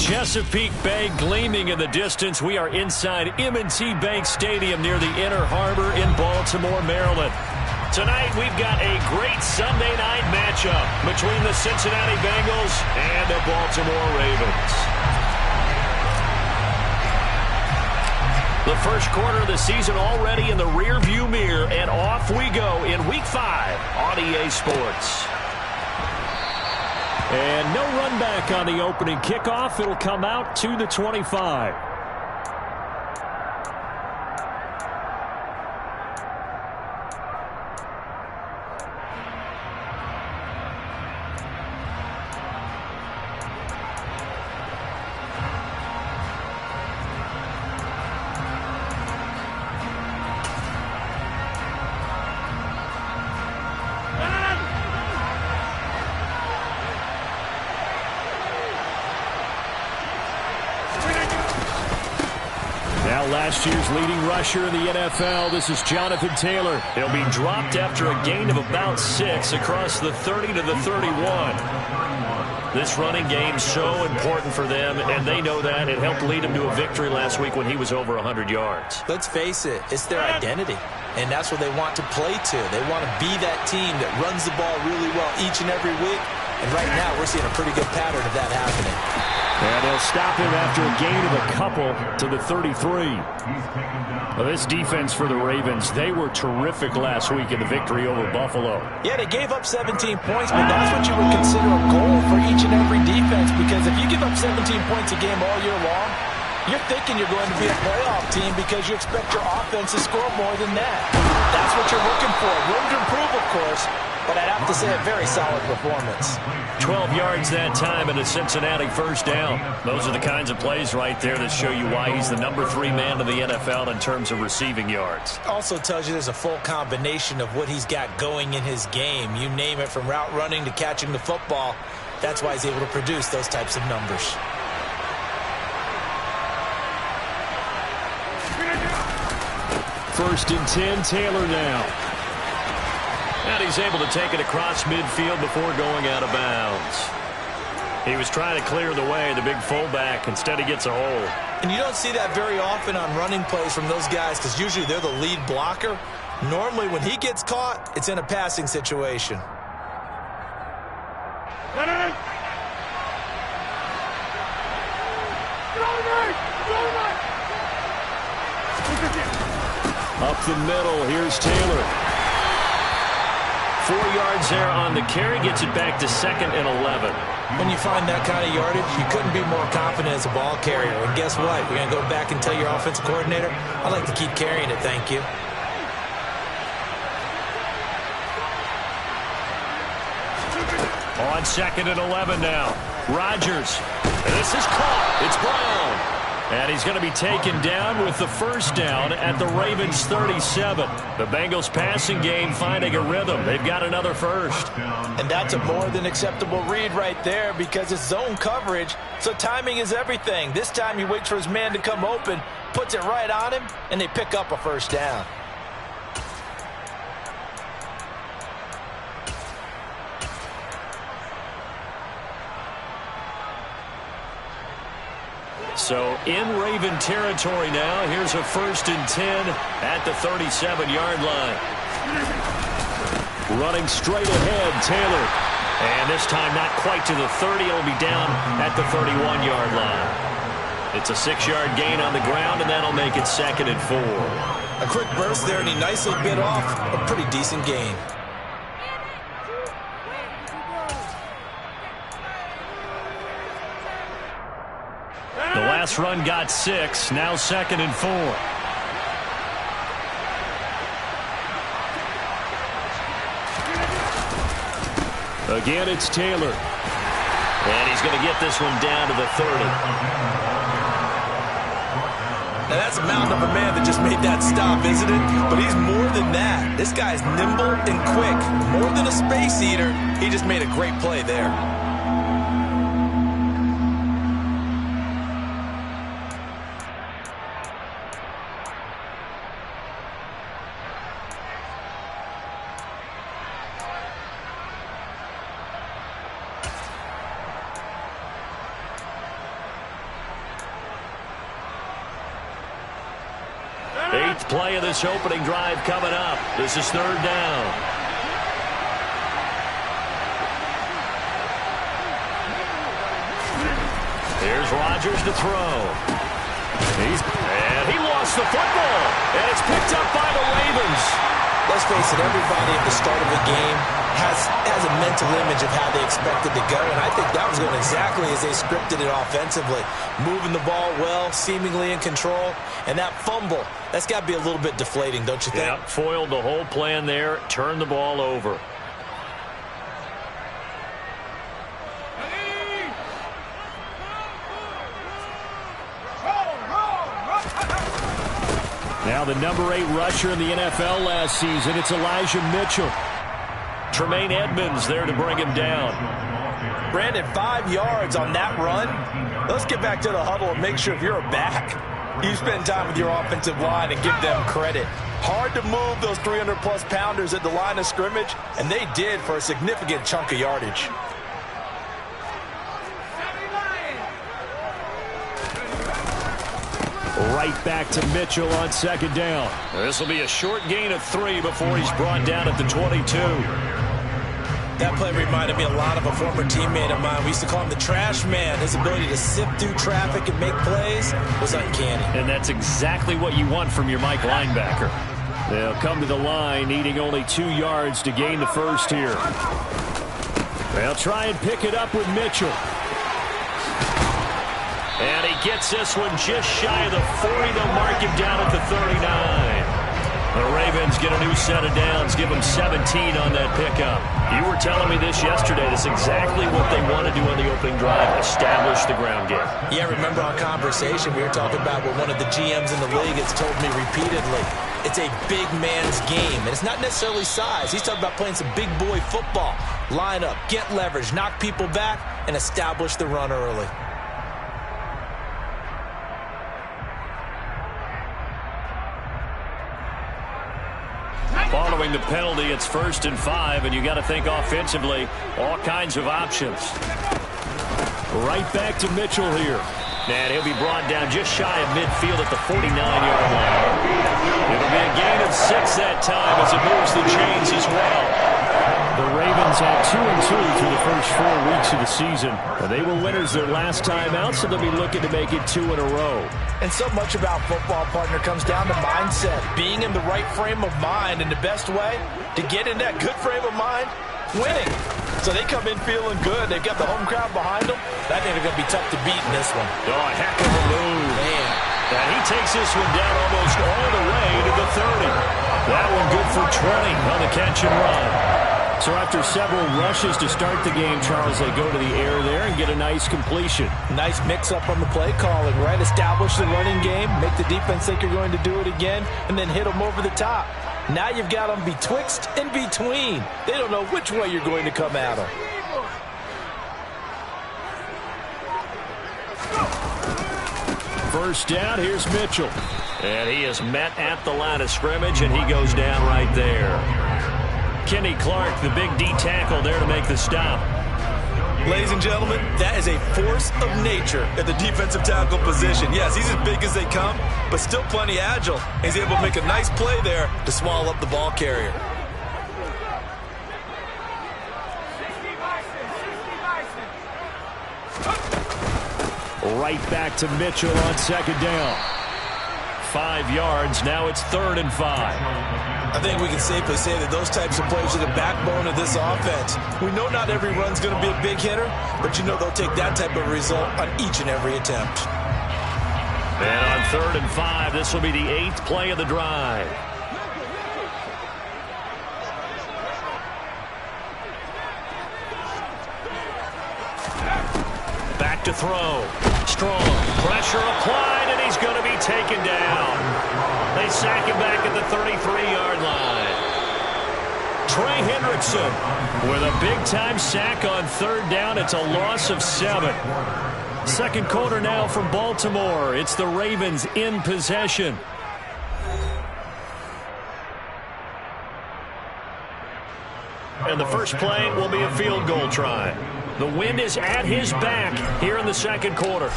Chesapeake Bay gleaming in the distance. We are inside M&T Bank Stadium near the Inner Harbor in Baltimore, Maryland. Tonight we've got a great Sunday night matchup between the Cincinnati Bengals and the Baltimore Ravens. The first quarter of the season already in the rearview mirror, and off we go in Week 5 on EA Sports. And no run back on the opening kickoff. It'll come out to the 25. Last year's leading rusher in the NFL, this is Jonathan Taylor. He'll be dropped after a gain of about 6 across the 30 to the 31. This running game so important for them, and they know that. It helped lead them to a victory last week when he was over 100 yards. Let's face it, it's their identity, and that's what they want to play to. They want to be that team that runs the ball really well each and every week, and right now we're seeing a pretty good pattern of that happening. And they'll stop him after a gain of a couple to the 33. Well, this defense for the Ravens, they were terrific last week in the victory over Buffalo. Yeah, they gave up 17 points, but that's what you would consider a goal for each and every defense, because if you give up 17 points a game all year long, you're thinking you're going to be a playoff team because you expect your offense to score more than that. That's what you're looking for. Room to improve, of course, but I'd have to say a very solid performance. 12 yards that time and a Cincinnati first down. Those are the kinds of plays right there that show you why he's the number 3 man in the NFL in terms of receiving yards. Also tells you there's a full combination of what he's got going in his game. You name it, from route running to catching the football. That's why he's able to produce those types of numbers. First and 10, Taylor now. And he's able to take it across midfield before going out of bounds. He was trying to clear the way, the big fullback. Instead, he gets a hole. And you don't see that very often on running plays from those guys, because usually they're the lead blocker. Normally, when he gets caught, it's in a passing situation. Up the middle, here's Taylor. 4 yards there on the carry, gets it back to 2nd and 11. When you find that kind of yardage, you couldn't be more confident as a ball carrier. And guess what? You're going to go back and tell your offensive coordinator, I'd like to keep carrying it, thank you. On 2nd and 11 now. Rodgers. And this is caught. It's Brown. And he's going to be taken down with the first down at the Ravens' 37. The Bengals passing game finding a rhythm. They've got another first. And that's a more than acceptable read right there, because it's zone coverage, so timing is everything. This time he waits for his man to come open, puts it right on him, and they pick up a first down. So in Raven territory now. Here's a 1st and 10 at the 37-yard line. Running straight ahead, Taylor. And this time not quite to the 30. It'll be down at the 31-yard line. It's a 6-yard gain on the ground, and that'll make it 2nd and 4. A quick burst there, and he nicely bit off a pretty decent gain. The last run got 6, now 2nd and 4. Again, it's Taylor. And he's going to get this one down to the 30. Now that's a mountain of a man that just made that stop, isn't it? But he's more than that. This guy's nimble and quick. More than a space eater, he just made a great play there. Eighth play of this opening drive coming up. This is third down. Here's Rodgers to throw. And he lost the football. And it's picked up by the Ravens. Let's face it, everybody at the start of a game has a mental image of how they expected to go, and I think that was going exactly as they scripted it offensively. Moving the ball well, seemingly in control, and that fumble, that's got to be a little bit deflating, don't you think? Yeah, foiled the whole plan there, turned the ball over. Now the number 8 rusher in the NFL last season, it's Elijah Mitchell. Tremaine Edmonds there to bring him down. Brandon, 5 yards on that run. Let's get back to the huddle and make sure if you're a back, you spend time with your offensive line and give them credit. Hard to move those 300-plus pounders at the line of scrimmage, and they did for a significant chunk of yardage. Right back to Mitchell on second down. This will be a short gain of 3 before he's brought down at the 22. That play reminded me a lot of a former teammate of mine. We used to call him the trash man. His ability to sift through traffic and make plays was uncanny. And that's exactly what you want from your Mike linebacker. They'll come to the line needing only 2 yards to gain the first here. They'll try and pick it up with Mitchell. And he gets this one just shy of the 40. They'll mark him down at the 39. The Ravens get a new set of downs, give them 17 on that pickup. You were telling me this yesterday. That's exactly what they want to do on the opening drive, establish the ground game. Yeah, remember our conversation we were talking about what one of the GMs in the league has told me repeatedly. It's a big man's game, and it's not necessarily size. He's talking about playing some big boy football. Line up, get leverage, knock people back, and establish the run early. Following the penalty, it's 1st and 5, and you got to think offensively, all kinds of options. Right back to Mitchell here. And he'll be brought down just shy of midfield at the 49-yard line. It'll be a gain of 6 that time as it moves the chains as well. The Ravens had 2-2 through the first 4 weeks of the season. They were winners their last time out, so they'll be looking to make it 2 in a row. And so much about football, partner, comes down to mindset. Being in the right frame of mind, and the best way to get in that good frame of mind, winning. So they come in feeling good. They've got the home crowd behind them. I think they're going to be tough to beat in this one. Oh, a heck of a move. Man. And he takes this one down almost all the way to the 30. That one good for 20 on the catch and run. So after several rushes to start the game, Charles, they go to the air there and get a nice completion. Nice mix-up on the play calling, right? Establish the running game, make the defense think you're going to do it again, and then hit them over the top. Now you've got them betwixt and between. They don't know which way you're going to come at them. First down, here's Mitchell. And he is met at the line of scrimmage, and he goes down right there. Kenny Clark, the big D tackle there to make the stop. Ladies and gentlemen, that is a force of nature at the defensive tackle position. Yes, he's as big as they come, but still plenty agile. He's able to make a nice play there to swallow up the ball carrier. Right back to Mitchell on second down. 5 yards, now it's 3rd and 5. I think we can safely say that those types of plays are the backbone of this offense. We know not every run's going to be a big hitter, but you know they'll take that type of result on each and every attempt. And on 3rd and 5, this will be the 8th play of the drive. Back to throw. Strong. Pressure applied, and he's going to be taken down. They sack him back at the 33-yard line. Trey Hendrickson with a big-time sack on 3rd down. It's a loss of 7. Second quarter now from Baltimore. It's the Ravens in possession. And the first play will be a field goal try. The wind is at his back here in the second quarter.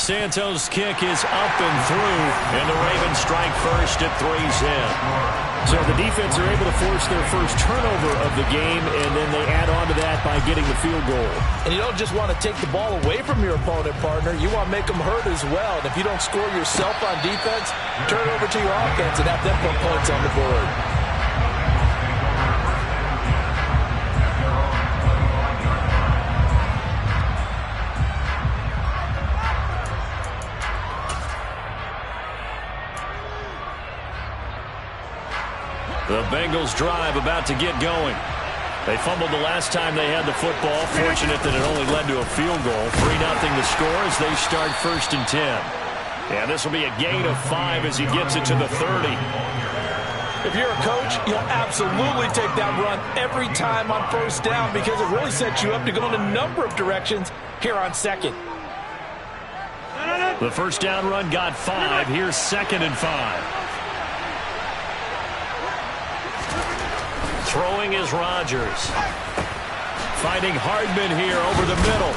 Santos' kick is up and through, and the Ravens strike first at 3's in. So the defense are able to force their first turnover of the game, and then they add on to that by getting the field goal. And you don't just want to take the ball away from your opponent, partner. You want to make them hurt as well. And if you don't score yourself on defense, turn it over to your offense and have them put points on the board. The Bengals drive about to get going. They fumbled the last time they had the football. Fortunate that it only led to a field goal. 3-0 the score as they start 1st and 10. And this will be a gain of 5 as he gets it to the 30. If you're a coach, you'll absolutely take that run every time on 1st down because it really sets you up to go in a number of directions here on 2nd. The 1st down run got 5. Here's 2nd and 5. Throwing is Rodgers. Finding Hardman here over the middle.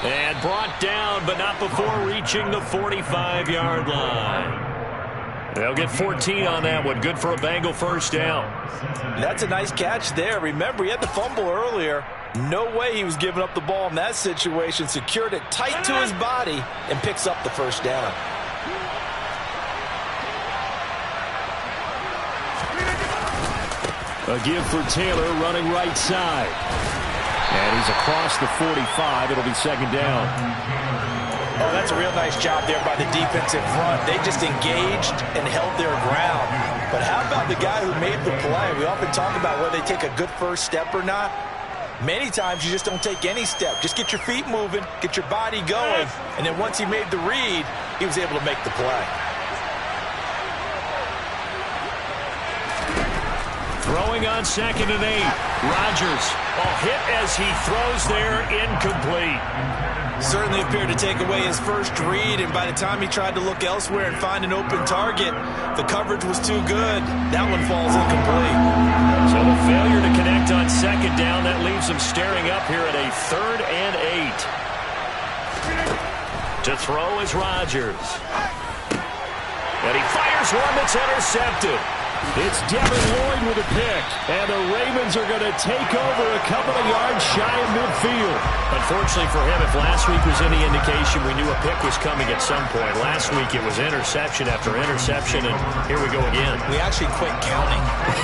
And brought down, but not before reaching the 45-yard line. They'll get 14 on that one. Good for a Bengal 1st down. That's a nice catch there. Remember, he had the fumble earlier. No way he was giving up the ball in that situation. Secured it tight to his body and picks up the 1st down. A give for Taylor running right side. And he's across the 45. It'll be 2nd down. Oh, that's a real nice job there by the defensive front. They just engaged and held their ground. But how about the guy who made the play? We often talk about whether they take a good first step or not. Many times you just don't take any step. Just get your feet moving, get your body going, and then once he made the read, he was able to make the play. Throwing on 2nd and 8. Rodgers, a hit as he throws there, incomplete. Certainly appeared to take away his first read, and by the time he tried to look elsewhere and find an open target, the coverage was too good. That one falls incomplete. So the failure to connect on 2nd down, that leaves him staring up here at a 3rd and 8. To throw is Rodgers. And he fires one that's intercepted. It's Devin Lloyd with a pick, and the Ravens are going to take over a couple of yards shy of midfield. Unfortunately for him, if last week was any indication, we knew a pick was coming at some point. Last week it was interception after interception, and here we go again. We actually quit counting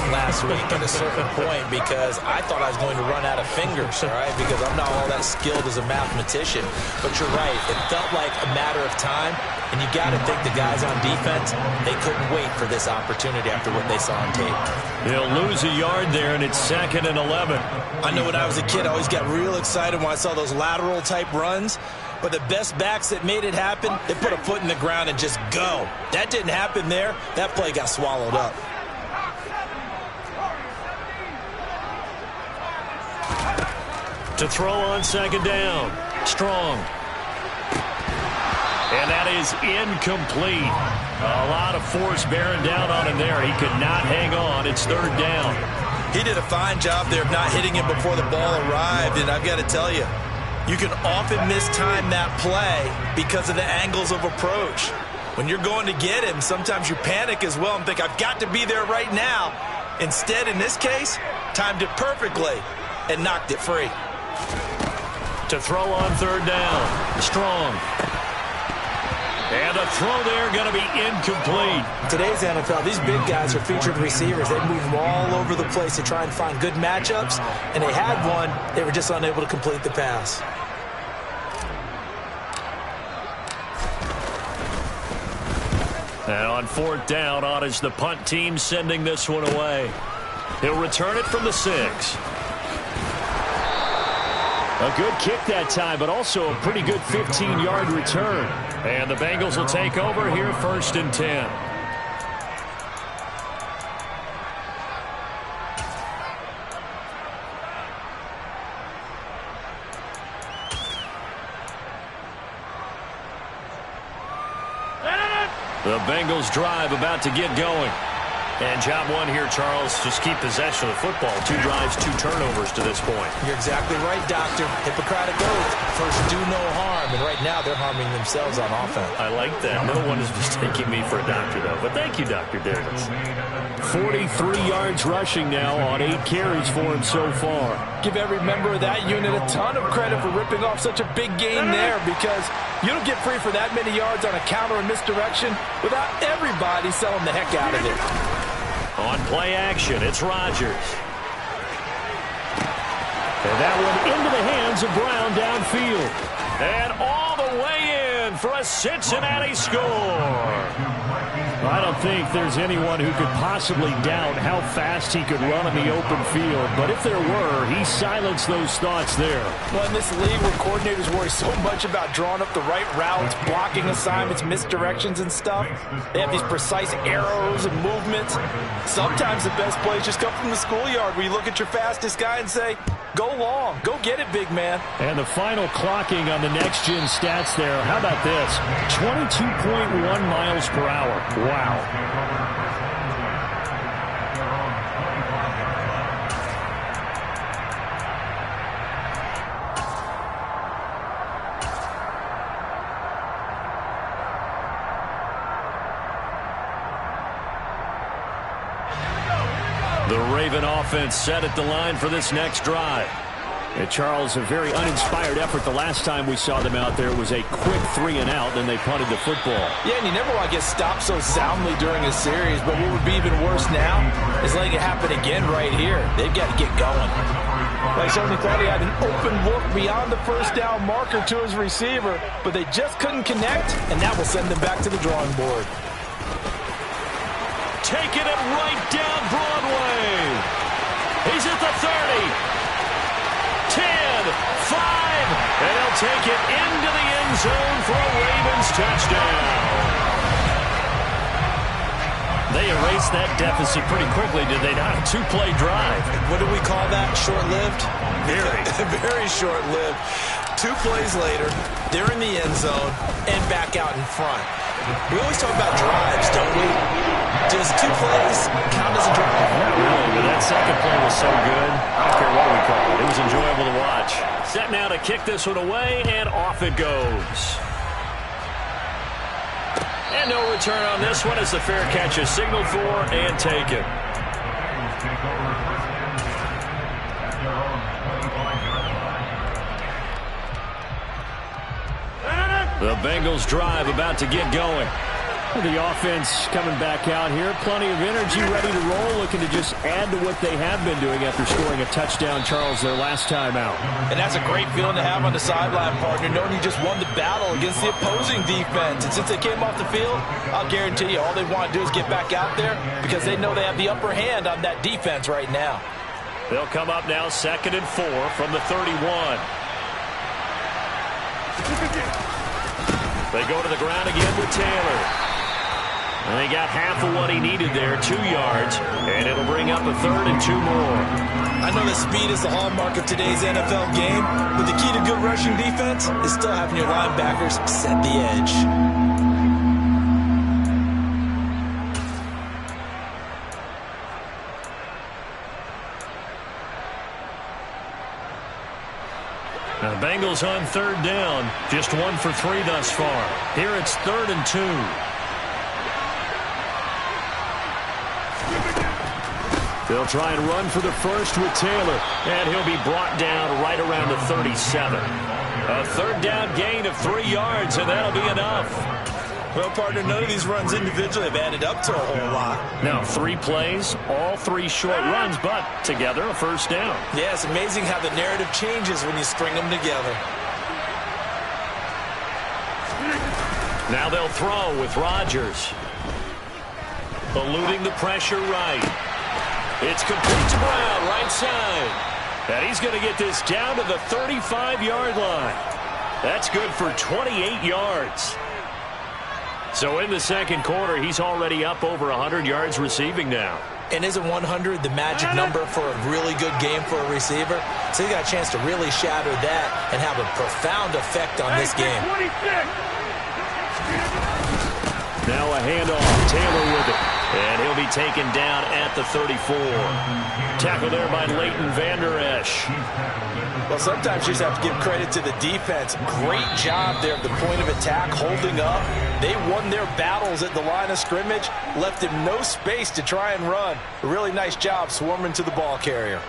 last week at a certain point because I thought I was going to run out of fingers, all right, because I'm not all that skilled as a mathematician. But you're right, it felt like a matter of time, and you got to think the guys on defense, they couldn't wait for this opportunity after what they saw on tape. They'll lose a yard there, and it's 2nd and 11. I know when I was a kid, I always got real excited when I saw those lateral-type runs. But the best backs that made it happen, they put a foot in the ground and just go. That didn't happen there. That play got swallowed up. To throw on 2nd down. Strong. And that is incomplete. A lot of force bearing down on him there. He could not hang on. It's 3rd down. He did a fine job there of not hitting him before the ball arrived. And I've got to tell you, you can often mistime that play because of the angles of approach. When you're going to get him, sometimes you panic as well and think, I've got to be there right now. Instead, in this case, timed it perfectly and knocked it free. To throw on 3rd down. Strong. And a throw there going to be incomplete. Today's NFL, these big guys are featured receivers. They move all over the place to try and find good matchups, and they had one. They were just unable to complete the pass. And on 4th down, on is the punt team sending this one away. He'll return it from the 6. A good kick that time, but also a pretty good 15-yard return. And the Bengals will take over here 1st and 10. The Bengals drive about to get going. And job one here, Charles, just keep possession of the football. 2 drives, 2 turnovers to this point. You're exactly right, Doctor. Hippocratic oath. First, do no harm. And right now, now they're harming themselves on offense. I like that. No one is mistaking me for a doctor, though. But thank you, Dr. Darius. 43 yards rushing now on 8 carries for him so far. Give every member of that unit a ton of credit for ripping off such a big gain there, because you don't get free for that many yards on a counter or misdirection without everybody selling the heck out of it. On play action, it's Rodgers. And that one into the hands of Brown downfield. And all the way in for a Cincinnati score. I don't think there's anyone who could possibly doubt how fast he could run in the open field. But if there were, he silenced those thoughts there. Well, in this league where coordinators worry so much about drawing up the right routes, blocking assignments, misdirections and stuff, they have these precise arrows and movements. Sometimes the best plays just come from the schoolyard where you look at your fastest guy and say, go long, go get it, big man. And the final clocking on the next-gen stats there. How about this? 22.1 miles per hour. Wow. The Raven offense set at the line for this next drive. And Charles, a very uninspired effort the last time we saw them out there. It was a quick 3-and-out, then they punted the football. Yeah, and you never want to get stopped so soundly during a series, but what would be even worse now is letting it happen again right here. They've got to get going. Like certainly thought he had an open look beyond the first down marker to his receiver, but they just couldn't connect, and that will send them back to the drawing board. Taking it right down Broadway. He's at the 30. 10, 5, and he'll take it into the end zone for a Ravens touchdown. They erased that deficit pretty quickly, did they not? A 2-play drive. What do we call that? Short-lived? Very. Very short-lived. 2 plays later, they're in the end zone and back out in front. We always talk about drives, don't we? Does 2 plays count as a drive? Not really, but that second play was so good. I don't care what we call it. It was enjoyable to watch. Set now to kick this one away, and off it goes. And no return on this one as the fair catch is signaled for and taken. The Bengals drive about to get going. The offense coming back out here. Plenty of energy, ready to roll, looking to just add to what they have been doing after scoring a touchdown, Charles, their last time out. And that's a great feeling to have on the sideline, partner, knowing you just won the battle against the opposing defense. And since they came off the field, I'll guarantee you all they want to do is get back out there because they know they have the upper hand on that defense right now. They'll come up now 2nd and 4 from the 31. They go to the ground again with Taylor. And they got half of what he needed there, 2 yards, and it'll bring up a 3rd and 2 more. I know that speed is the hallmark of today's NFL game, but the key to good rushing defense is still having your linebackers set the edge. Now, the Bengals on 3rd down, just 1 for 3 thus far. Here it's 3rd and 2. They'll try and run for the first with Taylor. And he'll be brought down right around the 37. A 3rd down gain of 3 yards, and that'll be enough. Well, partner, none of these runs individually have added up to a whole lot. Now, 3 plays, all 3 short runs, but together a first down. Yeah, it's amazing how the narrative changes when you string them together. Now they'll throw with Rodgers. Eluding the pressure right. It's complete to Brown, right side. And he's going to get this down to the 35-yard line. That's good for 28 yards. So in the second quarter, he's already up over 100 yards receiving now. And isn't 100 the magic number for a really good game for a receiver? So he got a chance to really shatter that and have a profound effect on this game. Now a handoff. Taylor with it. And he'll be taken down at the 34. Tackle there by Leighton Vander Esch. Well, sometimes you just have to give credit to the defense. Great job there at the point of attack, holding up. They won their battles at the line of scrimmage, left him no space to try and run. A really nice job swarming to the ball carrier.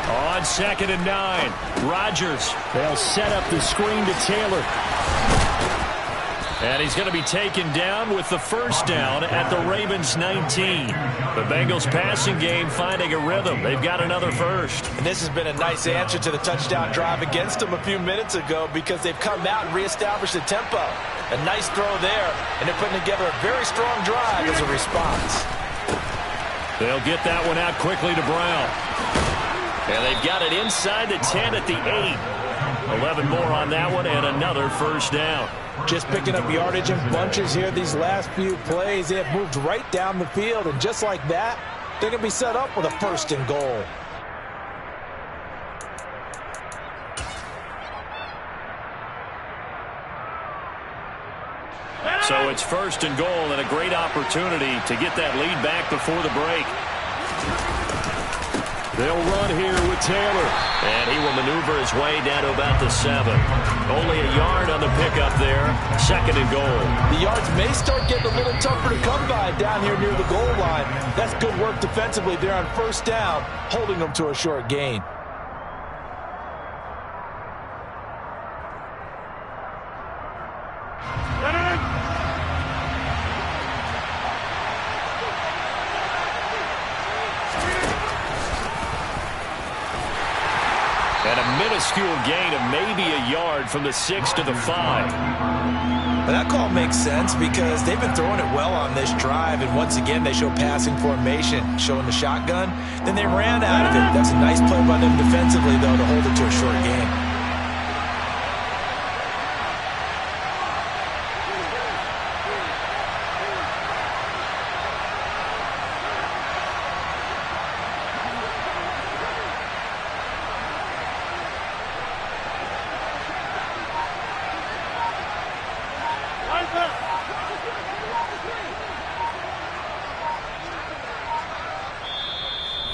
On 2nd and 9, Rodgers. They'll set up the screen to Taylor. And he's going to be taken down with the first down at the Ravens 19. The Bengals passing game finding a rhythm. They've got another first. And this has been a nice answer to the touchdown drive against them a few minutes ago because they've come out and reestablished the tempo. A nice throw there, and they're putting together a very strong drive as a response. They'll get that one out quickly to Brown. And they've got it inside the 10 at the 8. 11 more on that one and another first down. Just picking up yardage in bunches here these last few plays. They have moved right down the field, and just like that, they're going to be set up with a 1st and goal. So it's 1st and goal and a great opportunity to get that lead back before the break. They'll run here with Taylor. And he will maneuver his way down to about the 7. Only a yard on the pickup there. 2nd and goal. The yards may start getting a little tougher to come by down here near the goal line. That's good work defensively there on 1st down, holding them to a short gain. And a minuscule gain of maybe a yard from the 6 to the 5. But that call makes sense because they've been throwing it well on this drive, and once again they show passing formation, showing the shotgun. Then they ran out of it. That's a nice play by them defensively, though, to hold it to a short gain.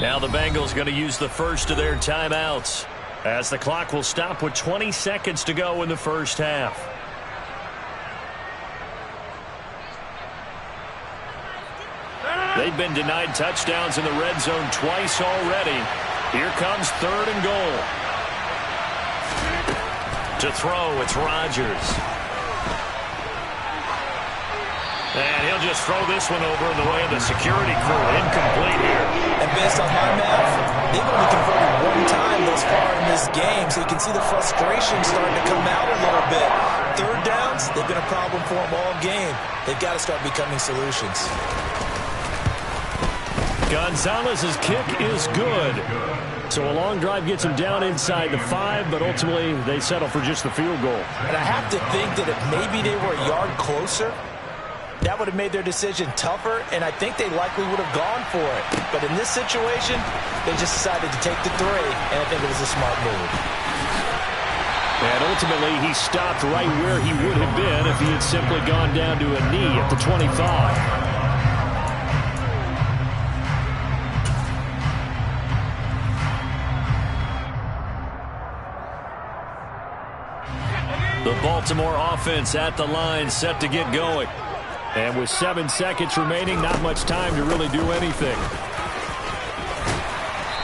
Now the Bengals going to use the first of their timeouts as the clock will stop with 20 seconds to go in the first half. They've been denied touchdowns in the red zone twice already. Here comes 3rd and goal. To throw, it's Rodgers. And he'll just throw this one over in the way of the security crew. Incomplete here. And based on my math, they've only converted 1 time thus far in this game, so you can see the frustration starting to come out a little bit. 3rd downs, they've been a problem for them all game. They've got to start becoming solutions. Gonzalez's kick is good. So a long drive gets him down inside the 5, but ultimately they settle for just the field goal. And I have to think that if maybe they were a yard closer, that would have made their decision tougher, and I think they likely would have gone for it. But in this situation, they just decided to take the 3, and I think it was a smart move. And ultimately, he stopped right where he would have been if he had simply gone down to a knee at the 25. The Baltimore offense at the line, set to get going. And with 7 seconds remaining, not much time to really do anything.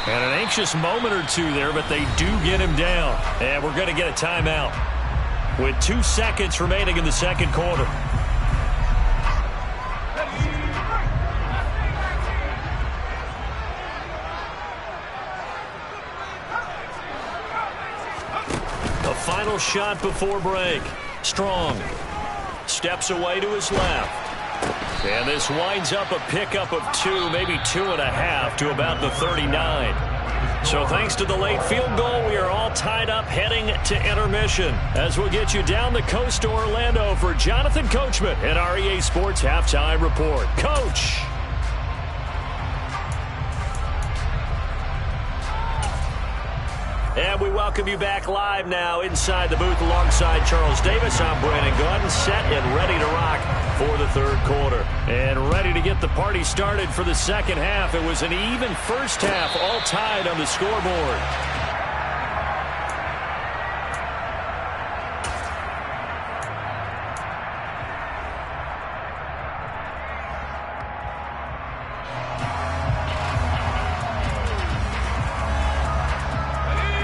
And an anxious moment or two there, but they do get him down. And we're going to get a timeout with 2 seconds remaining in the second quarter. A final shot before break. Strong steps away to his left. And this winds up a pickup of 2, maybe 2.5 to about the 39. So thanks to the late field goal, we are all tied up heading to intermission. As we'll get you down the coast to Orlando for Jonathan Coachman at our EA Sports Halftime Report. Coach! And we welcome you back live now inside the booth alongside Charles Davis. I'm Brandon Gunn, set and ready to rock for the third quarter. And ready to get the party started for the second half. It was an even first half, all tied on the scoreboard.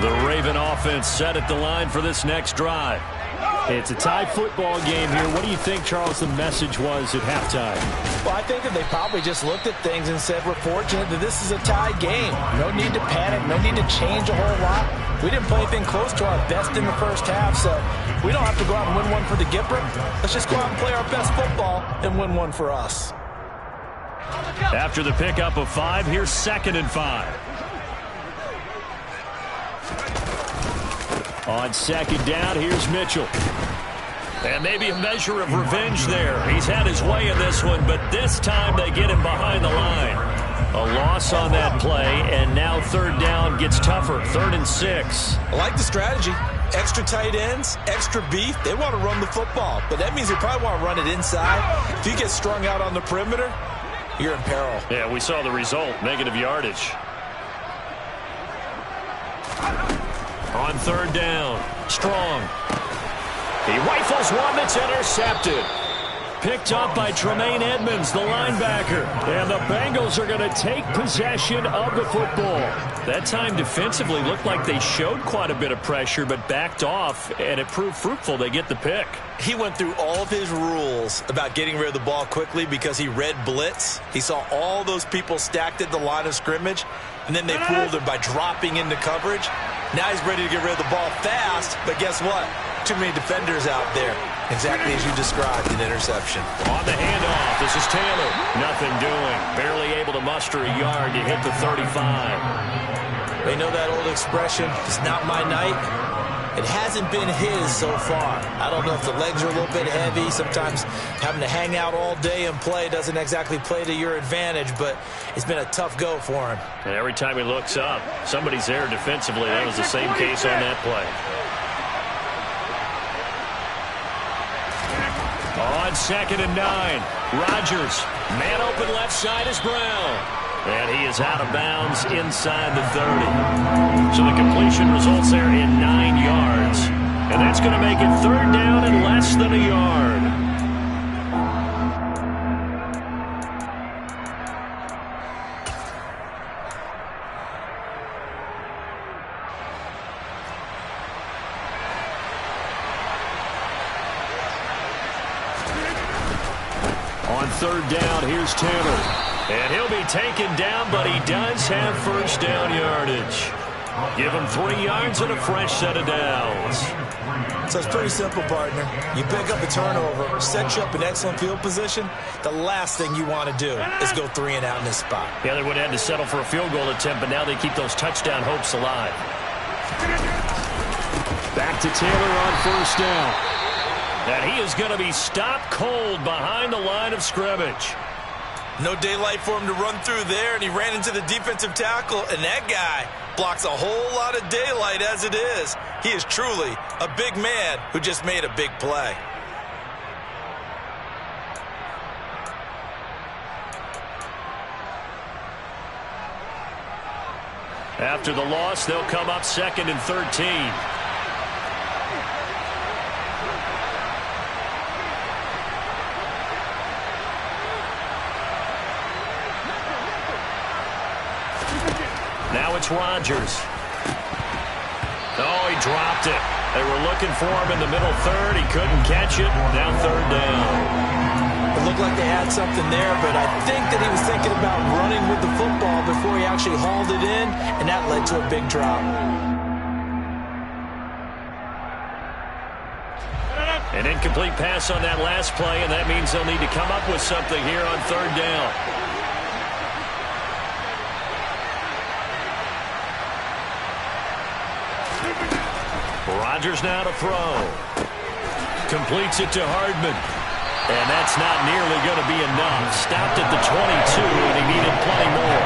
The Raven offense set at the line for this next drive. It's a tie football game here. What do you think, Charles, the message was at halftime? Well, I think that they probably just looked at things and said, we're fortunate that this is a tie game. No need to panic, no need to change a whole lot. We didn't play anything close to our best in the first half, so we don't have to go out and win one for the Gipper. Let's just go out and play our best football and win one for us. After the pickup of 5, here's 2nd and 5. On 2nd down, here's Mitchell. And maybe a measure of revenge there. He's had his way in this one, but this time they get him behind the line. A loss on that play, and now 3rd down gets tougher. 3rd and 6. I like the strategy. Extra tight ends, extra beef. They want to run the football, but that means they probably want to run it inside. If you get strung out on the perimeter, you're in peril. Yeah, we saw the result. Negative yardage. On 3rd down, Strong. He rifles one that's intercepted. Picked up by Tremaine Edmonds, the linebacker. And the Bengals are going to take possession of the football. That time defensively looked like they showed quite a bit of pressure, but backed off, and it proved fruitful. They get the pick. He went through all of his rules about getting rid of the ball quickly because he read blitz. He saw all those people stacked at the line of scrimmage, and then they fooled him by dropping into coverage. Now he's ready to get rid of the ball fast, but guess what? Too many defenders out there. Exactly as you described, an interception. On the handoff, this is Taylor. Nothing doing. Barely able to muster a yard to hit the 35. They know that old expression, it's not my night. It hasn't been his so far. I don't know if the legs are a little bit heavy. Sometimes having to hang out all day and play doesn't exactly play to your advantage, but it's been a tough go for him. And every time he looks up, somebody's there defensively. That was the same case on that play. On 2nd and 9, Rodgers. Man open left side is Brown. And he is out of bounds inside the 30. So the completion results there in 9 yards. And that's going to make it 3rd down and less than a yard. On 3rd down, here's Taylor. And he'll be taken down, but he does have 1st down yardage. Give him 3 yards and a fresh set of downs. So it's pretty simple, partner. You pick up a turnover, set you up in excellent field position. The last thing you want to do is go 3 and out in this spot. Yeah, they would have had to settle for a field goal attempt, but now they keep those touchdown hopes alive. Back to Taylor on 1st down. And he is going to be stopped cold behind the line of scrimmage. No daylight for him to run through there, and he ran into the defensive tackle, and that guy blocks a whole lot of daylight as it is. He is truly a big man who just made a big play. After the loss, they'll come up 2nd and 13. Now it's Rodgers. Oh, he dropped it. They were looking for him in the middle 3rd. He couldn't catch it. Now 3rd down. It looked like they had something there, but I think that he was thinking about running with the football before he actually hauled it in, and that led to a big drop. An incomplete pass on that last play, and that means they'll need to come up with something here on 3rd down. Rodgers now to throw. Completes it to Hardman. And that's not nearly going to be enough. Stopped at the 22, and he needed plenty more.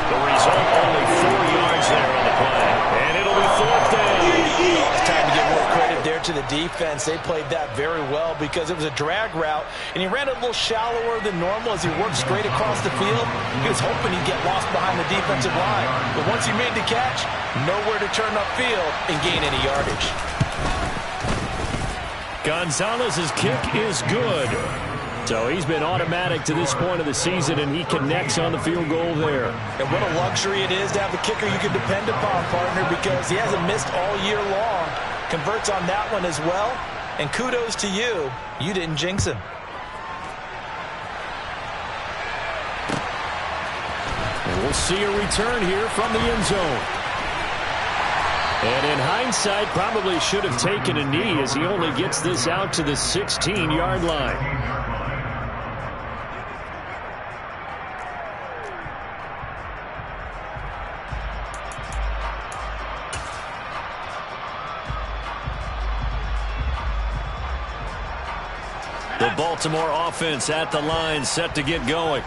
The result, only 4 yards there on the play. And it'll be 4 to the defense. They played that very well because it was a drag route, and he ran a little shallower than normal as he worked straight across the field. He was hoping he'd get lost behind the defensive line, but once he made the catch, nowhere to turn upfield and gain any yardage. Gonzalez's kick is good. So he's been automatic to this point of the season, and he connects on the field goal there. And what a luxury it is to have a kicker you can depend upon, partner, because he hasn't missed all year long. Converts on that one as well. And kudos to you. You didn't jinx him. And we'll see a return here from the end zone. And in hindsight, probably should have taken a knee as he only gets this out to the 16-yard line. The Baltimore offense at the line, set to get going.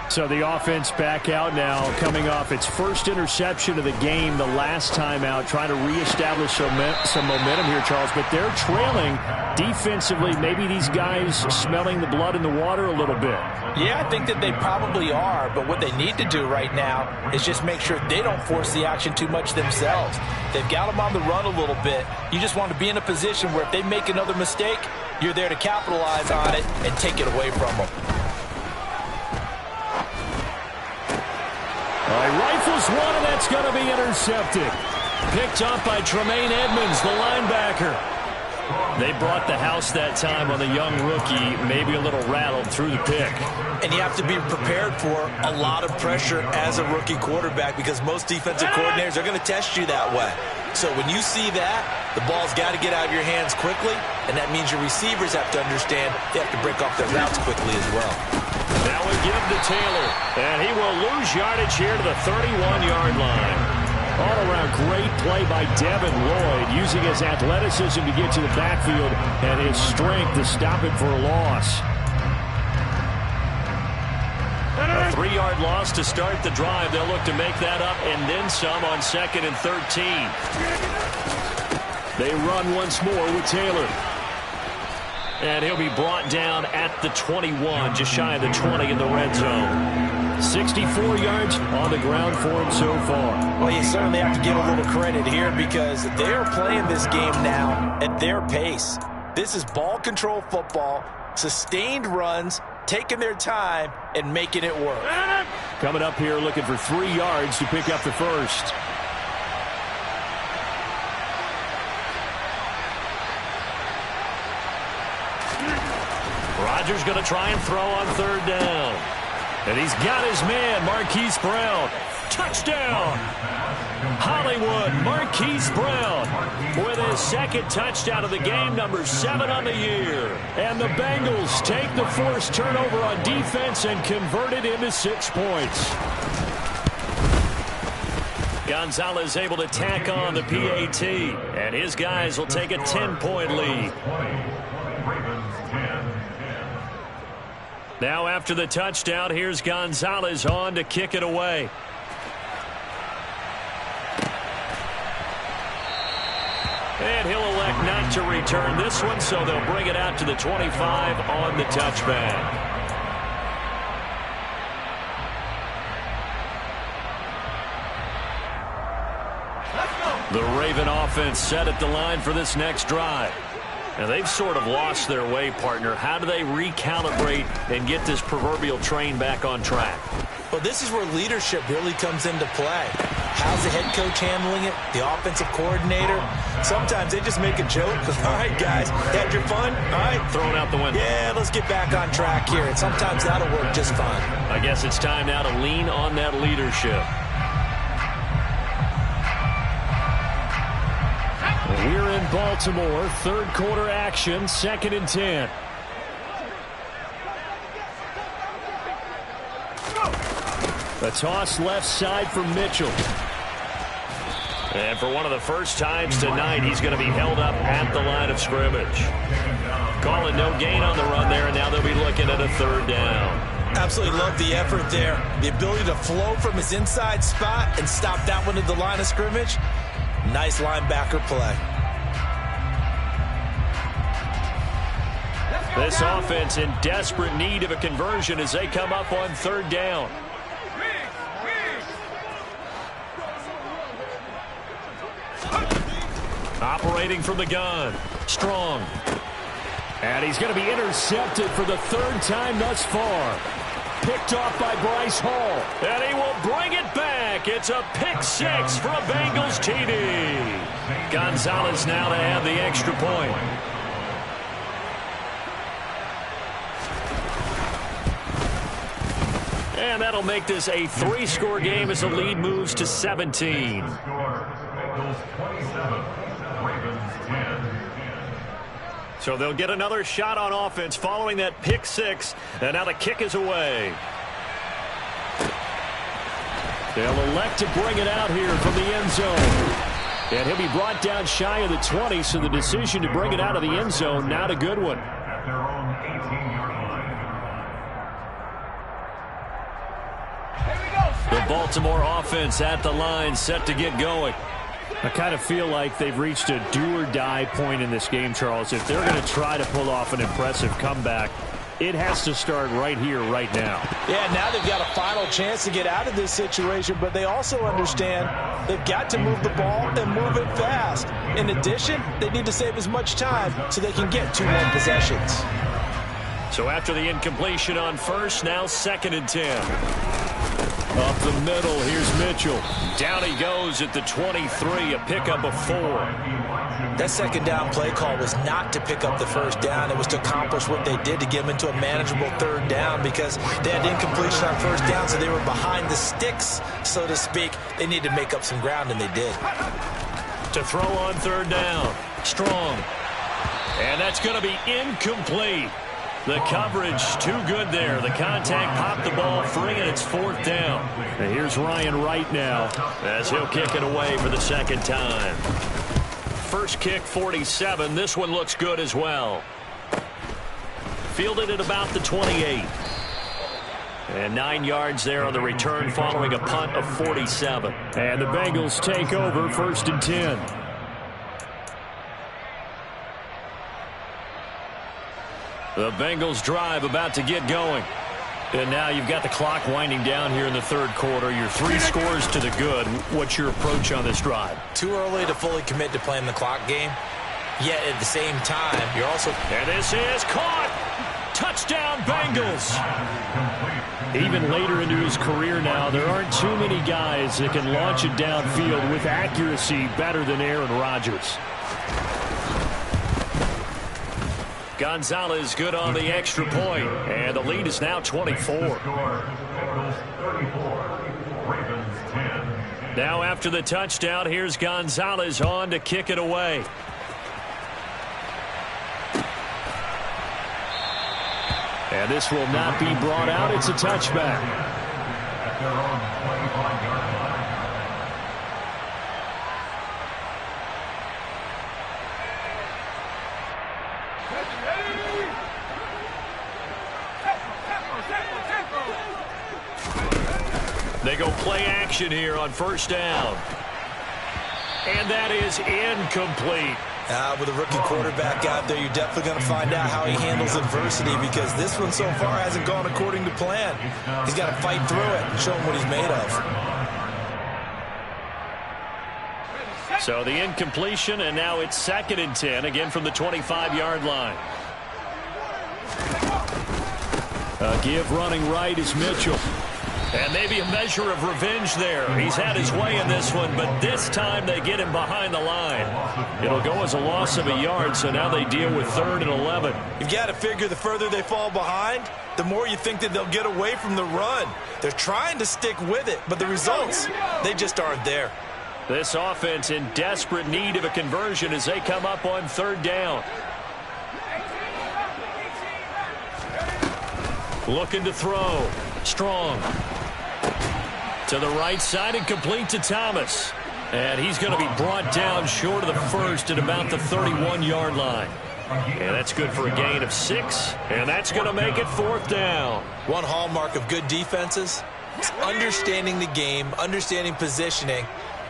So the offense back out now, coming off its first interception of the game the last time out, trying to reestablish some momentum here, Charles. But they're trailing defensively. Maybe these guys smelling the blood in the water a little bit. Yeah, I think that they probably are. But what they need to do right now is just make sure they don't force the action too much themselves. They've got them on the run a little bit. You just want to be in a position where if they make another mistake, you're there to capitalize on it and take it away from them. All right, rifles one, and that's going to be intercepted. Picked off by Tremaine Edmonds, the linebacker. They brought the house that time on the young rookie, maybe a little rattled through the pick. And you have to be prepared for a lot of pressure as a rookie quarterback because most defensive coordinators are going to test you that way. So when you see that, the ball's got to get out of your hands quickly, and that means your receivers have to understand they have to break off their routes quickly as well. Now we give to Taylor, and he will lose yardage here to the 31-yard line. All-around great play by Devin Lloyd, using his athleticism to get to the backfield and his strength to stop it for a loss. A 3-yard loss to start the drive. They'll look to make that up and then some on 2nd and 13. They run once more with Taylor. And he'll be brought down at the 21, just shy of the 20 in the red zone. 64 yards on the ground for him so far. Well, you certainly have to give a little credit here because they are playing this game now at their pace. This is ball control football, sustained runs, taking their time and making it work. Coming up here looking for 3 yards to pick up the first. Rodgers going to try and throw on 3rd down. And he's got his man, Marquise Brown. Touchdown! Hollywood, Marquise Brown with his 2nd touchdown of the game, number 7 on the year. And the Bengals take the forced turnover on defense and convert it into 6 points. Gonzalez able to tack on the PAT, and his guys will take a 10-point lead. Now after the touchdown, here's Gonzalez on to kick it away. And he'll elect not to return this one, so they'll bring it out to the 25 on the touchback. The Raven offense set at the line for this next drive. Now, they've sort of lost their way, partner. How do they recalibrate and get this proverbial train back on track? Well, this is where leadership really comes into play. How's the head coach handling it? The offensive coordinator? Sometimes they just make a joke. All right, guys, had your fun? All right. Thrown out the window. Yeah, let's get back on track here. And sometimes that'll work just fine. I guess it's time now to lean on that leadership. We're in Baltimore, 3rd quarter action, 2nd and 10. A toss left side for Mitchell. And for one of the first times tonight, he's going to be held up at the line of scrimmage. Calling no gain on the run there, and now they'll be looking at a 3rd down. Absolutely love the effort there. The ability to flow from his inside spot and stop that one at the line of scrimmage. Nice linebacker play. This offense in desperate need of a conversion as they come up on third down. Operating from the gun. Strong. And he's going to be intercepted for the third time thus far. Picked off by Bryce Hall. And he will bring it back. It's a pick six for a Bengals TD. Gonzalez now to have the extra point. And that'll make this a three-score game as the lead moves to 17. So they'll get another shot on offense following that pick six. And now the kick is away. They'll elect to bring it out here from the end zone. And he'll be brought down shy of the 20, so the decision to bring it out of the end zone, not a good one. The Baltimore offense at the line, set to get going. I kind of feel like they've reached a do-or-die point in this game, Charles. If they're going to try to pull off an impressive comeback, it has to start right here, right now. Yeah, now they've got a final chance to get out of this situation, but they also understand they've got to move the ball and move it fast. In addition, they need to save as much time so they can get 2 more possessions. So after the incompletion on first, now 2nd and 10. Up the middle, here's Mitchell. Down he goes at the 23, a pickup of 4. That second down play call was not to pick up the first down. It was to accomplish what they did to get them into a manageable third down because they had incompletion on first down, so they were behind the sticks, so to speak. They needed to make up some ground, and they did. To throw on third down. Strong. And that's going to be incomplete. The coverage too good there. The contact popped the ball free, and it's 4th down. And here's Ryan Wright now as he'll kick it away for the second time. First kick, 47. This one looks good as well. Fielded at about the 28. And 9 yards there on the return following a punt of 47. And the Bengals take over 1st and 10. The Bengals drive about to get going. And now you've got the clock winding down here in the third quarter. You're 3 scores to the good. What's your approach on this drive? Too early to fully commit to playing the clock game. Yet at the same time, you're also... And this is caught. Touchdown, Bengals. Even later into his career now, there aren't too many guys that can launch it downfield with accuracy better than Aaron Rodgers. Gonzalez good on the extra point, and the lead is now 24. Now after the touchdown, here's Gonzalez on to kick it away. And this will not be brought out. It's a touchback. They go play action here on first down. And that is incomplete. With a rookie quarterback out there, you're definitely going to find out how he handles adversity because this one so far hasn't gone according to plan. He's got to fight through it and show him what he's made of. So the incompletion, and now it's 2nd and 10, again from the 25-yard line. A give running right is Mitchell. And maybe a measure of revenge there. He's had his way in this one, but this time they get him behind the line. It'll go as a loss of a yard, so now they deal with 3rd and 11. You've got to figure the further they fall behind, the more you think that they'll get away from the run. They're trying to stick with it, but the results, they just aren't there. This offense in desperate need of a conversion as they come up on 3rd down. Looking to throw. Strong. To the right side and complete to Thomas. And he's going to be brought down short of the first at about the 31-yard line. And that's good for a gain of 6. And that's going to make it 4th down. One hallmark of good defenses is understanding the game, understanding positioning,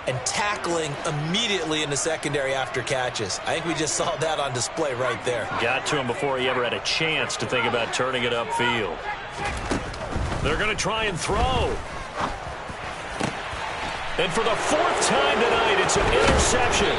and tackling immediately in the secondary after catches. I think we just saw that on display right there. Got to him before he ever had a chance to think about turning it upfield. They're going to try and throw. And for the fourth time tonight, it's an interception.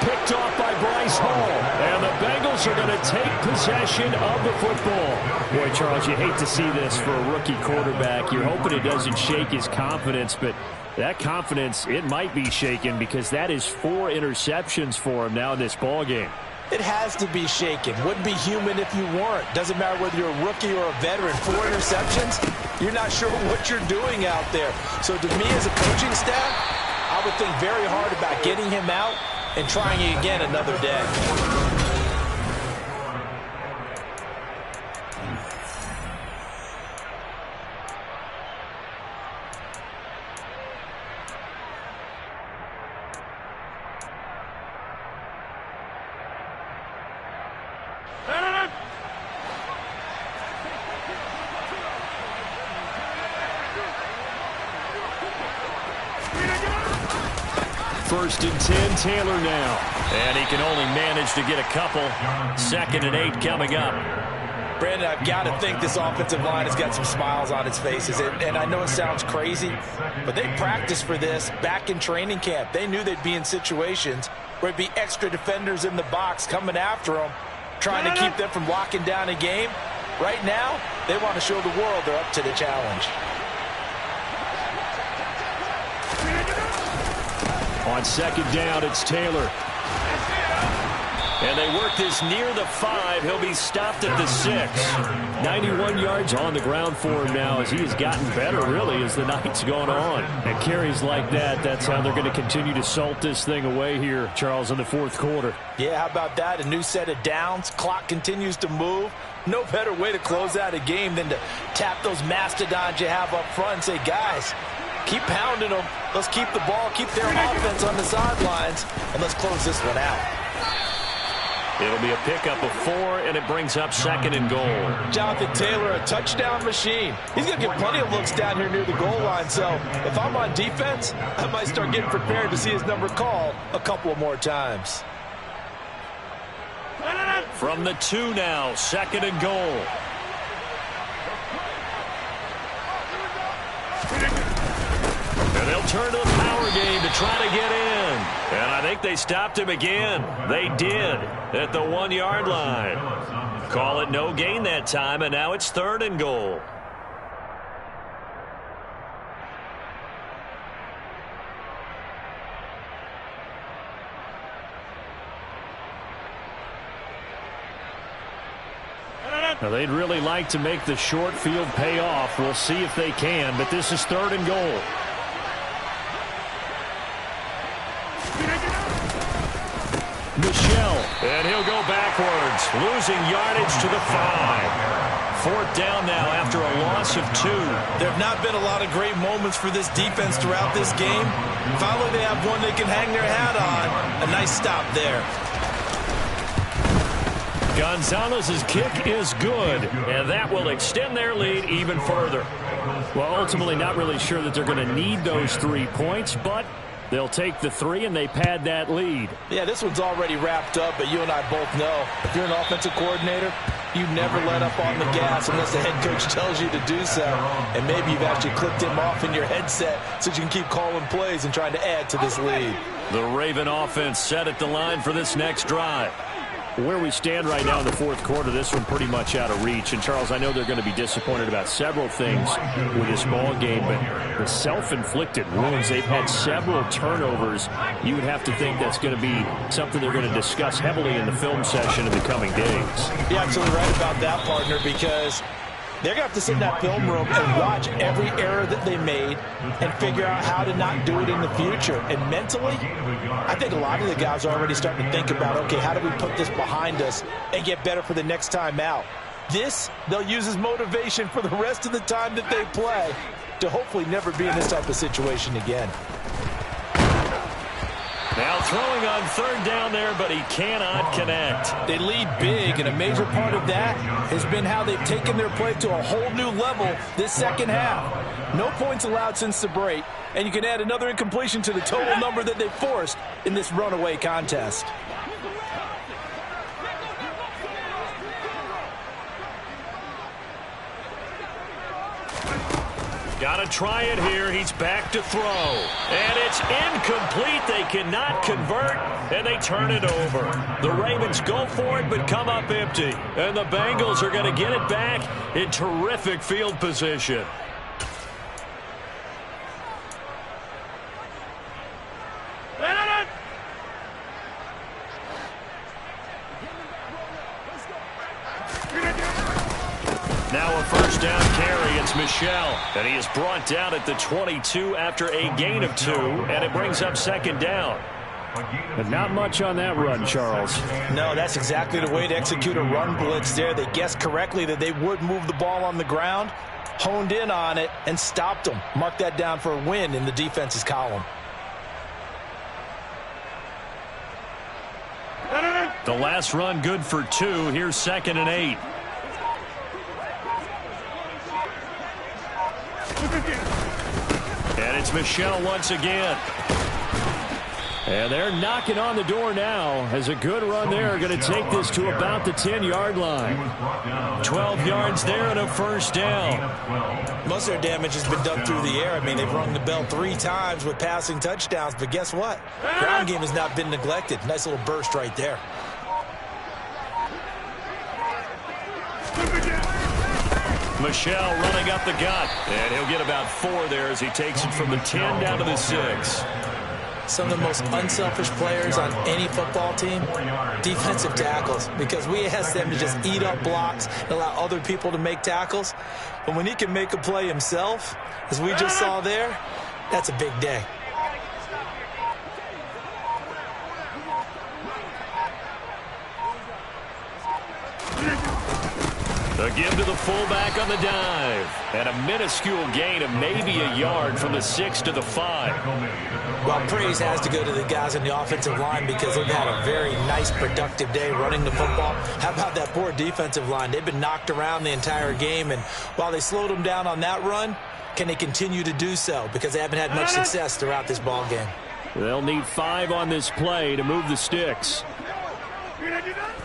Picked off by Bryce Hall. And the Bengals are going to take possession of the football. Boy, Charles, you hate to see this for a rookie quarterback. You're hoping it doesn't shake his confidence, but that confidence, it might be shaken because that is 4 interceptions for him now in this ballgame. It has to be shaken. Wouldn't be human if you weren't. Doesn't matter whether you're a rookie or a veteran. 4 interceptions, you're not sure what you're doing out there. So to me as a coaching staff, I would think very hard about getting him out and trying it again another day. First and 10, Taylor now. And he can only manage to get a couple. 2nd and 8 coming up. Brandon, I've got to think this offensive line has got some smiles on its faces. And I know it sounds crazy, but they practiced for this back in training camp. They knew they'd be in situations where it'd be extra defenders in the box coming after them, trying to keep them from locking down a game. Right now, they want to show the world they're up to the challenge. On 2nd down, it's Taylor. And they work this near the 5. He'll be stopped at the 6. 91 yards on the ground for him now as he has gotten better, really, as the night's gone on. And carries like that, that's how they're going to continue to salt this thing away here, Charles, in the 4th quarter. Yeah, how about that? A new set of downs. Clock continues to move. No better way to close out a game than to tap those mastodons you have up front and say, guys, keep pounding them. Let's keep the ball, keep their offense on the sidelines, and let's close this one out. It'll be a pickup of 4, and it brings up 2nd and goal. Jonathan Taylor, a touchdown machine. He's going to get plenty of looks down here near the goal line, so if I'm on defense, I might start getting prepared to see his number called a couple of more times. From the 2 now, 2nd and goal. And they'll turn to the power game to try to get in. And I think they stopped him again. They did at the 1-yard line. Call it no gain that time, and now it's 3rd and goal. Now, they'd really like to make the short field pay off. We'll see if they can, but this is 3rd and goal. Michelle, and he'll go backwards, losing yardage to the 5. 4th down now after a loss of 2. There have not been a lot of great moments for this defense throughout this game. Finally, they have one they can hang their hat on. A nice stop there. Gonzalez's kick is good, and that will extend their lead even further. Well, ultimately not really sure that they're going to need those 3 points, but they'll take the 3 and they pad that lead. Yeah, this one's already wrapped up, but you and I both know if you're an offensive coordinator, you never let up on the gas unless the head coach tells you to do so. And maybe you've actually clicked him off in your headset so you can keep calling plays and trying to add to this lead. The Raven offense set at the line for this next drive. Where we stand right now in the 4th quarter, this one pretty much out of reach. And, Charles, I know they're going to be disappointed about several things with this ball game, but the self-inflicted wounds, they've had several turnovers. You would have to think that's going to be something they're going to discuss heavily in the film session in the coming days. You're absolutely right about that, partner, because they're going to have to sit in that film room and watch every error that they made and figure out how to not do it in the future. And mentally, I think a lot of the guys are already starting to think about, okay, how do we put this behind us and get better for the next time out? This, they'll use as motivation for the rest of the time that they play to hopefully never be in this type of situation again. Now throwing on third down there, but he cannot connect. They lead big, and a major part of that has been how they've taken their play to a whole new level this second half. No points allowed since the break, and you can add another incompletion to the total number that they've forced in this runaway contest. Got to try it here. He's back to throw. And it's incomplete. They cannot convert, and they turn it over. The Ravens go for it, but come up empty. And the Bengals are going to get it back in terrific field position. Now a first down carry. It's Michel. And he is brought down at the 22 after a gain of 2. And it brings up second down. But not much on that run, Charles. No, that's exactly the way to execute a run blitz there. They guessed correctly that they would move the ball on the ground, honed in on it, and stopped them. Mark that down for a win in the defense's column. The last run good for 2. Here's 2nd and 8. And it's Michel once again. And they're knocking on the door now as a good run there. Going to take this to about the 10-yard line. 12 yards there and a first down. Most of their damage has been done through the air. I mean, they've rung the bell 3 times with passing touchdowns. But guess what? Ground game has not been neglected. Nice little burst right there. Michel running up the gut. And he'll get about 4 there as he takes it from the 10 down to the 6. Some of the most unselfish players on any football team, defensive tackles, because we ask them to just eat up blocks and allow other people to make tackles. But when he can make a play himself, as we just saw there, that's a big day. The give to the fullback on the dive. And a minuscule gain of maybe a yard from the 6 to the 5. Well, praise has to go to the guys on the offensive line because they've had a very nice, productive day running the football. How about that poor defensive line? They've been knocked around the entire game, and while they slowed them down on that run, can they continue to do so? Because they haven't had much success throughout this ball game. They'll need 5 on this play to move the sticks.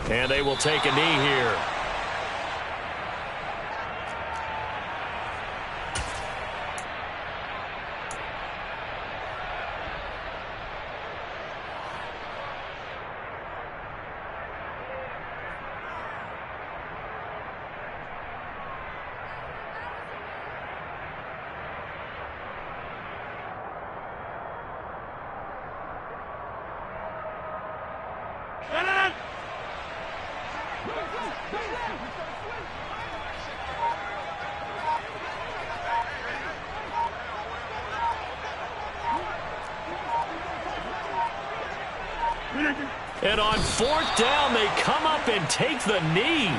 And they will take a knee here. And on 4th down, they come up and take the knee.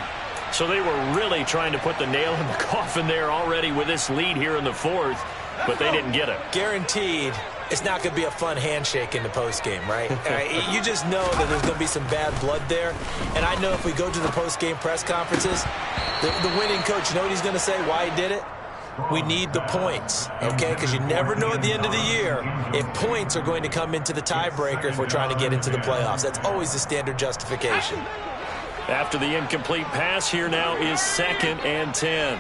So they were really trying to put the nail in the coffin there already with this lead here in the 4th, but they didn't get it. Guaranteed it's not going to be a fun handshake in the postgame, right? You just know that there's going to be some bad blood there. And I know if we go to the postgame press conferences, the winning coach, you know what he's going to say, why he did it? We need the points, okay? Because you never know at the end of the year if points are going to come into the tiebreaker if we're trying to get into the playoffs. That's always the standard justification. After the incomplete pass, here now is 2nd and 10.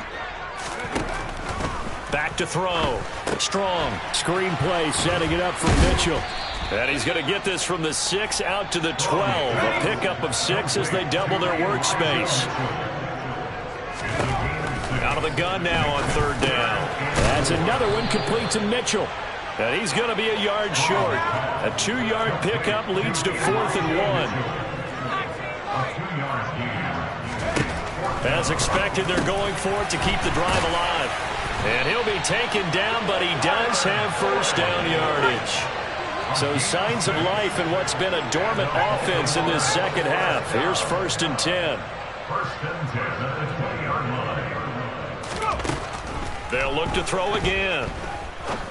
Back to throw. Strong. Screen play setting it up for Mitchell. And he's going to get this from the 6 out to the 12. A pickup of 6 as they double their workspace. Out of the gun now on 3rd down. That's another one complete to Mitchell. And he's going to be a yard short. A 2-yard pickup leads to 4th and 1. As expected, they're going for it to keep the drive alive. And he'll be taken down, but he does have first down yardage. So signs of life in what's been a dormant offense in this second half. Here's 1st and 10. They'll look to throw again.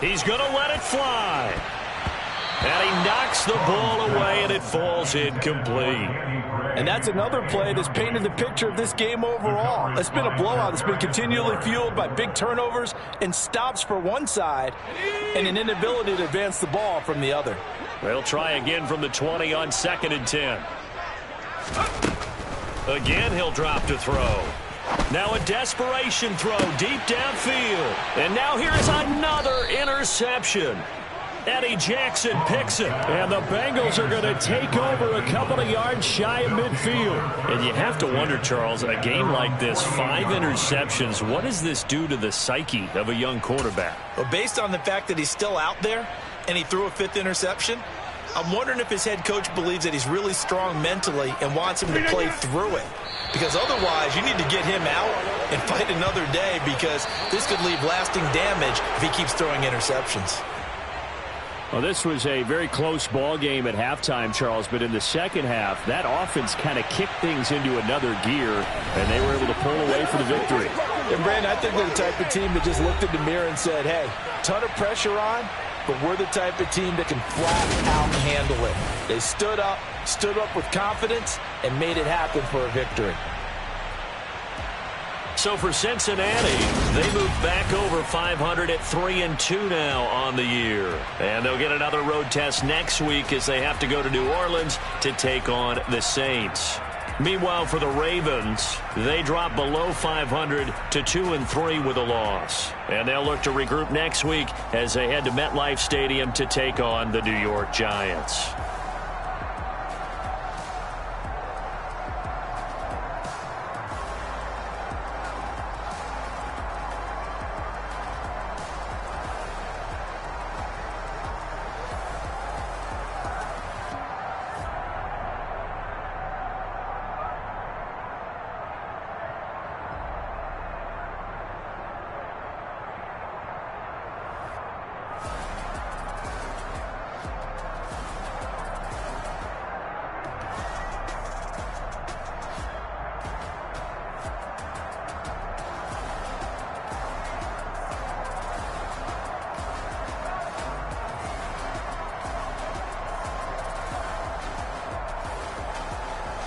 He's going to let it fly. And he knocks the ball away, and it falls incomplete. And that's another play that's painted the picture of this game overall. It's been a blowout. It's been continually fueled by big turnovers and stops for one side and an inability to advance the ball from the other. They'll try again from the 20 on 2nd and 10. Again, he'll drop to throw. Now a desperation throw deep downfield. And now here is another interception. Eddie Jackson picks it. And the Bengals are going to take over a couple of yards shy of midfield. And you have to wonder, Charles, a game like this, 5 interceptions, what does this do to the psyche of a young quarterback? Well, based on the fact that he's still out there and he threw a 5th interception, I'm wondering if his head coach believes that he's really strong mentally and wants him to play through it. Because otherwise, you need to get him out and fight another day, because this could leave lasting damage if he keeps throwing interceptions. Well, this was a very close ball game at halftime, Charles, but in the second half, that offense kind of kicked things into another gear, and they were able to pull away for the victory. And, Brandon, I think they're the type of team that just looked in the mirror and said, hey, ton of pressure on, but we're the type of team that can flat out handle it. They stood up with confidence, and made it happen for a victory. So for Cincinnati, they move back over 500 at 3-2 now on the year. And they'll get another road test next week as they have to go to New Orleans to take on the Saints. Meanwhile, for the Ravens, they drop below 500 to 2-3 with a loss. And they'll look to regroup next week as they head to MetLife Stadium to take on the New York Giants.